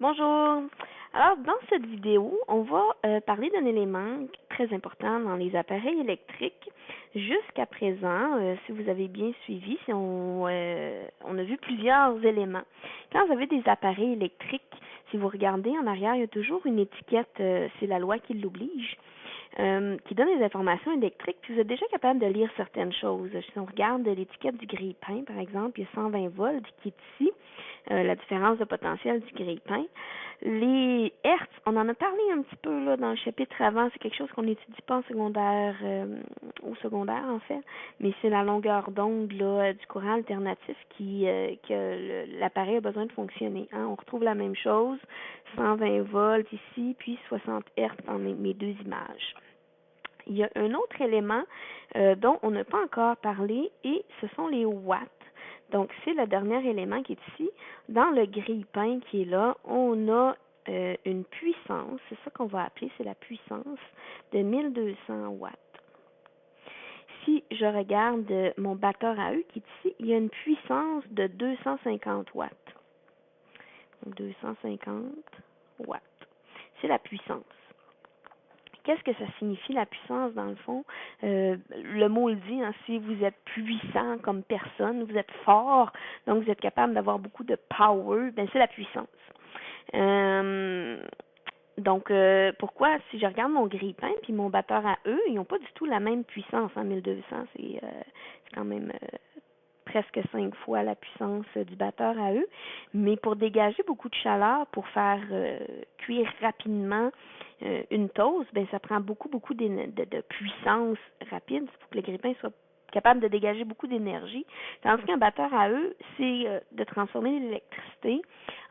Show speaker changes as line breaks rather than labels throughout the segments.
Bonjour. Alors, dans cette vidéo, on va parler d'un élément très important dans les appareils électriques. Jusqu'à présent, si vous avez bien suivi, on a vu plusieurs éléments. Quand vous avez des appareils électriques, si vous regardez en arrière, il y a toujours une étiquette, c'est la loi qui l'oblige, qui donne des informations électriques, puis vous êtes déjà capable de lire certaines choses. Si on regarde l'étiquette du grille-pain, par exemple, il y a 120 volts qui est ici, la différence de potentiel du grille-pain. Les hertz, on en a parlé un petit peu là dans le chapitre avant, c'est quelque chose qu'on n'étudie pas en secondaire, au secondaire en fait, mais c'est la longueur d'onde là, du courant alternatif que l'appareil a besoin de fonctionner. Hein. On retrouve la même chose, 120 volts ici, puis 60 hertz dans mes deux images. Il y a un autre élément dont on n'a pas encore parlé et ce sont les watts. Donc, c'est le dernier élément qui est ici. Dans le grille-pain qui est là, on a une puissance, c'est ça qu'on va appeler, c'est la puissance de 1200 watts. Si je regarde mon batteur à eux qui est ici, il y a une puissance de 250 watts. Donc, 250 watts. C'est la puissance. Qu'est-ce que ça signifie la puissance dans le fond? Le mot le dit, hein, si vous êtes puissant comme personne, vous êtes fort, donc vous êtes capable d'avoir beaucoup de power, ben c'est la puissance. Donc, pourquoi, si je regarde mon grille-pain puis mon batteur à eux, ils n'ont pas du tout la même puissance en 1200, c'est quand même presque 5 fois la puissance du batteur à eux, mais pour dégager beaucoup de chaleur, pour faire cuire rapidement une toast, ben ça prend beaucoup de puissance rapide pour que le grille-pain soit capable de dégager beaucoup d'énergie, tandis qu'un batteur à eux, c'est de transformer l'électricité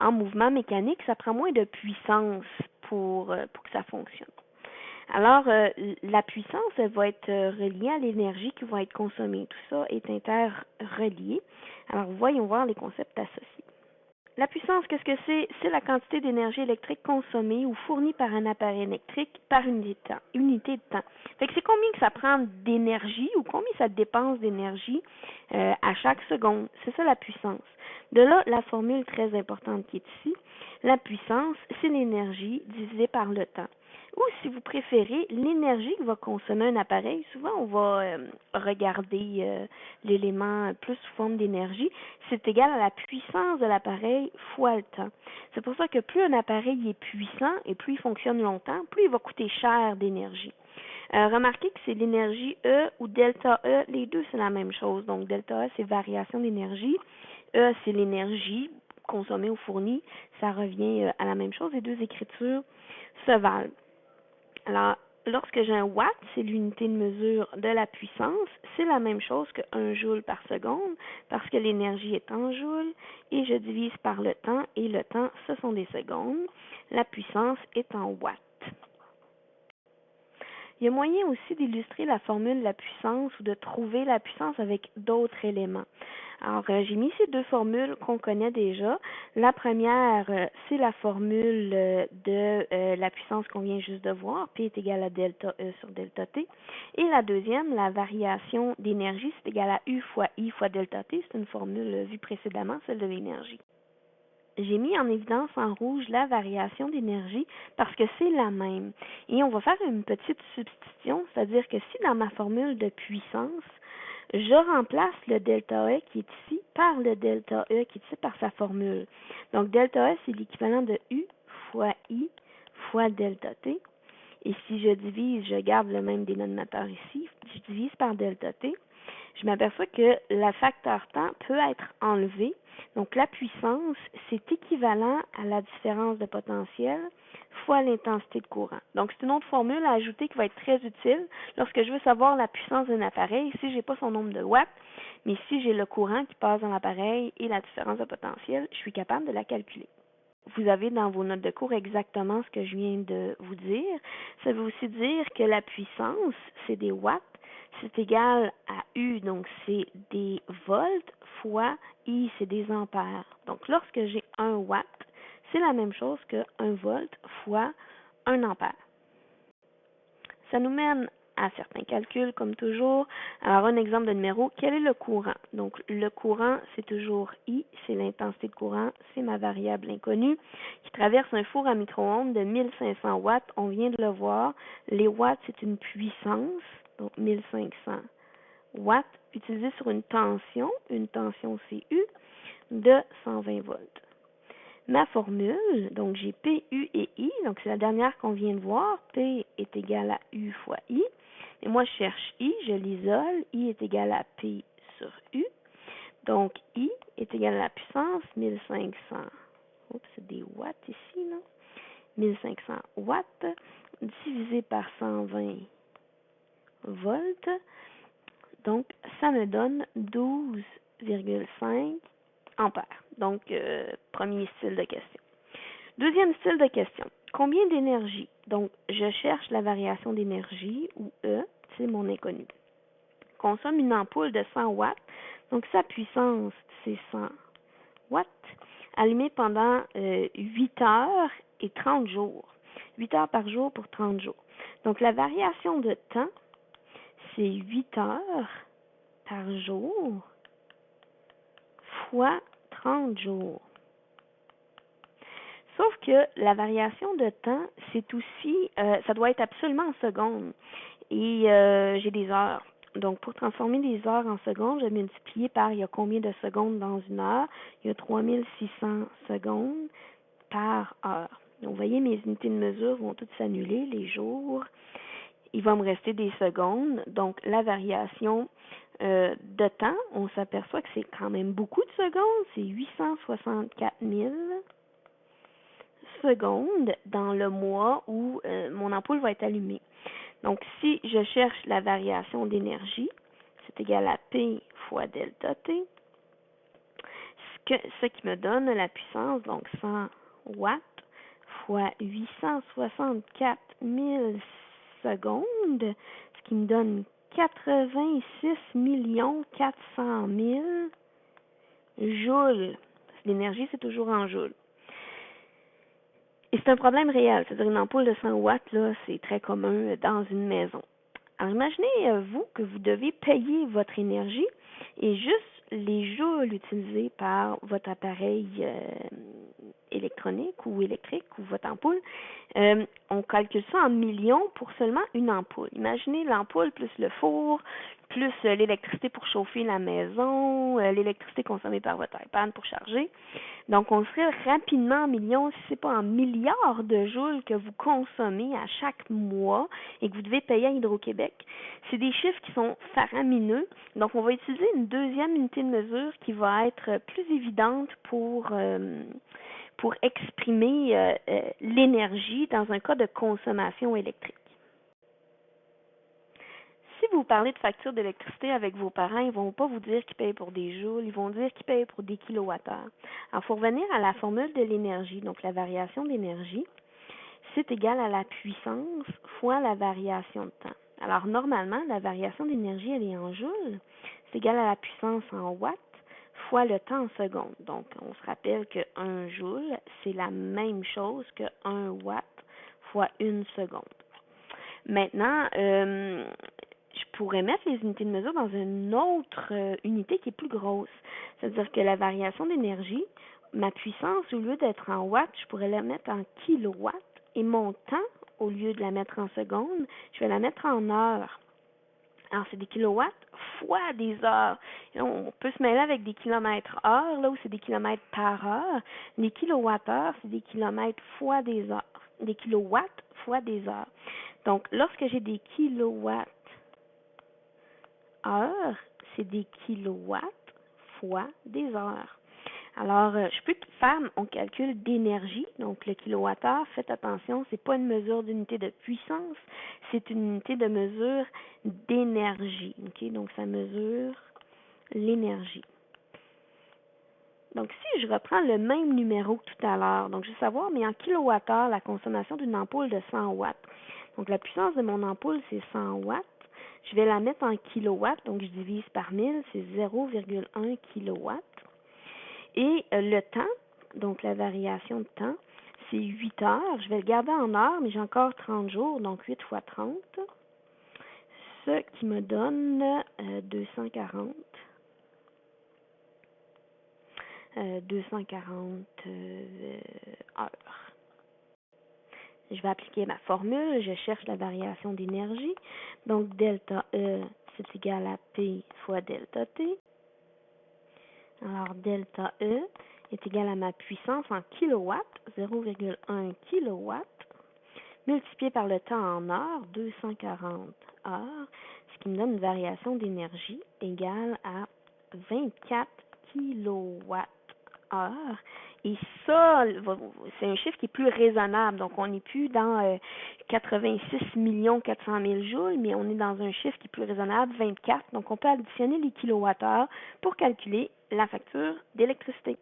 en mouvement mécanique, ça prend moins de puissance pour que ça fonctionne. Alors, la puissance, elle va être reliée à l'énergie qui va être consommée. Tout ça est interrelié. Alors, voyons voir les concepts associés. La puissance, qu'est-ce que c'est? C'est la quantité d'énergie électrique consommée ou fournie par un appareil électrique par unité de temps. Fait que c'est combien que ça prend d'énergie ou combien ça dépense d'énergie à chaque seconde. C'est ça la puissance. De là, la formule très importante qui est ici. La puissance, c'est l'énergie divisée par le temps. Ou si vous préférez, l'énergie que va consommer un appareil, souvent on va regarder l'élément plus sous forme d'énergie, c'est égal à la puissance de l'appareil fois le temps. C'est pour ça que plus un appareil est puissant et plus il fonctionne longtemps, plus il va coûter cher d'énergie. Remarquez que c'est l'énergie E ou delta E, les deux c'est la même chose. Donc delta E c'est variation d'énergie, E c'est l'énergie consommée ou fournie, ça revient à la même chose, les deux écritures se valent. Alors, lorsque j'ai un watt, c'est l'unité de mesure de la puissance, c'est la même chose que 1 joule par seconde, parce que l'énergie est en joules, et je divise par le temps, et le temps, ce sont des secondes. La puissance est en watts. Il y a moyen aussi d'illustrer la formule de la puissance ou de trouver la puissance avec d'autres éléments. Alors, j'ai mis ces deux formules qu'on connaît déjà. La première, c'est la formule de la puissance qu'on vient juste de voir, P est égal à delta E sur delta T. Et la deuxième, la variation d'énergie, c'est égal à U fois I fois delta T. C'est une formule vue précédemment, celle de l'énergie. J'ai mis en évidence en rouge la variation d'énergie parce que c'est la même. Et on va faire une petite substitution, c'est-à-dire que si dans ma formule de puissance, je remplace le delta E qui est ici par le delta E qui est ici par sa formule. Donc delta E, c'est l'équivalent de U fois I fois delta T. Et si je divise, je garde le même dénominateur ici, je divise par delta T, je m'aperçois que le facteur temps peut être enlevé. Donc, la puissance, c'est équivalent à la différence de potentiel fois l'intensité de courant. Donc, c'est une autre formule à ajouter qui va être très utile lorsque je veux savoir la puissance d'un appareil. Si je n'ai pas son nombre de watts, mais si j'ai le courant qui passe dans l'appareil et la différence de potentiel, je suis capable de la calculer. Vous avez dans vos notes de cours exactement ce que je viens de vous dire. Ça veut aussi dire que la puissance, c'est des watts, c'est égal à U, donc c'est des volts, fois I, c'est des ampères. Donc, lorsque j'ai 1 watt, c'est la même chose que 1 volt fois 1 ampère. Ça nous mène à certains calculs, comme toujours. Alors, un exemple de numéro, quel est le courant? Donc, le courant, c'est toujours I, c'est l'intensité de courant, c'est ma variable inconnue, qui traverse un four à micro-ondes de 1500 watts. On vient de le voir. Les watts, c'est une puissance, donc 1500 watts, utilisée sur une tension CU, de 120 volts. Ma formule, donc j'ai P, U et I, donc c'est la dernière qu'on vient de voir. P est égal à U fois I. Et moi, je cherche I, je l'isole. I est égal à P sur U. Donc, I est égal à la puissance 1500. Oups, c'est des watts ici, non? 1500 watts divisé par 120 volts. Donc, ça me donne 12,5 ampères. Donc, premier style de question. Deuxième style de question. Combien d'énergie? Donc, je cherche la variation d'énergie, ou E, c'est mon inconnu. Consomme une ampoule de 100 watts. Donc, sa puissance, c'est 100 watts. Allumée pendant 8 heures et 30 jours. 8 heures par jour pour 30 jours. Donc, la variation de temps, c'est 8 heures par jour fois 30 jours. Sauf que la variation de temps, c'est aussi, ça doit être absolument en secondes. Et j'ai des heures. Donc, pour transformer des heures en secondes, je vais multiplier par il y a combien de secondes dans une heure. Il y a 3600 secondes par heure. Donc, vous voyez, mes unités de mesure vont toutes s'annuler, les jours. Il va me rester des secondes. Donc, la variation de temps, on s'aperçoit que c'est quand même beaucoup de secondes. C'est 864 000 secondes dans le mois où mon ampoule va être allumée. Donc, si je cherche la variation d'énergie, c'est égal à P fois delta T, ce qui me donne la puissance, donc 100 watts fois 864 000 secondes, ce qui me donne 86 400 000 joules. L'énergie, c'est toujours en joules. Et c'est un problème réel, c'est-à-dire une ampoule de 100 watts, là, c'est très commun dans une maison. Alors imaginez, vous, que vous devez payer votre énergie et juste les joules utilisés par votre appareil électronique ou électrique ou votre ampoule, on calcule ça en millions pour seulement une ampoule. Imaginez l'ampoule plus le four, plus l'électricité pour chauffer la maison, l'électricité consommée par votre iPad pour charger. Donc, on serait rapidement en millions, si ce n'est pas en milliards de joules que vous consommez à chaque mois et que vous devez payer à Hydro-Québec. C'est des chiffres qui sont faramineux. Donc, on va utiliser une deuxième unité de mesure qui va être plus évidente pour exprimer l'énergie dans un cas de consommation électrique. Si vous parlez de facture d'électricité avec vos parents, ils ne vont pas vous dire qu'ils payent pour des joules, ils vont dire qu'ils payent pour des kilowattheures. Alors, il faut revenir à la formule de l'énergie. Donc, la variation d'énergie, c'est égal à la puissance fois la variation de temps. Alors, normalement, la variation d'énergie, elle est en joules. C'est égal à la puissance en watts fois le temps en secondes. Donc, on se rappelle que 1 joule, c'est la même chose que 1 watt fois 1 seconde. Maintenant, je pourrais mettre les unités de mesure dans une autre unité qui est plus grosse. C'est-à-dire que la variation d'énergie, ma puissance, au lieu d'être en watts, je pourrais la mettre en kilowatts. Et mon temps, au lieu de la mettre en secondes, je vais la mettre en heures. Alors, c'est des kilowatts fois des heures. Et on peut se mêler avec des kilomètres heure, là où c'est des kilomètres par heure. Les kilowattheures, c'est des kilomètres fois des heures. Des kilowatts fois des heures. Donc, lorsque j'ai des kilowatts heure, c'est des kilowatts fois des heures. Alors, je peux faire mon calcul d'énergie. Donc, le kilowattheure, faites attention, c'est pas une mesure d'unité de puissance, c'est une unité de mesure d'énergie. Okay? Donc, ça mesure l'énergie. Donc, si je reprends le même numéro que tout à l'heure, donc je vais savoir, mais en kilowattheure, la consommation d'une ampoule de 100 watts. Donc, la puissance de mon ampoule, c'est 100 watts. Je vais la mettre en kilowatts, donc je divise par 1000, c'est 0,1 kilowatts. Et le temps, donc la variation de temps, c'est 8 heures. Je vais le garder en heures, mais j'ai encore 30 jours, donc 8 fois 30. ce qui me donne 240. 240 heures. Je vais appliquer ma formule, je cherche la variation d'énergie. Donc, delta E, c'est égal à P fois delta T. Alors, delta E est égal à ma puissance en kilowatts, 0,1 kilowatt, multiplié par le temps en heures, 240 heures, ce qui me donne une variation d'énergie égale à 24 kilowatts heure. Et ça, c'est un chiffre qui est plus raisonnable. Donc, on n'est plus dans 86 400 000 joules, mais on est dans un chiffre qui est plus raisonnable, 24. Donc, on peut additionner les kilowattheures pour calculer la facture d'électricité.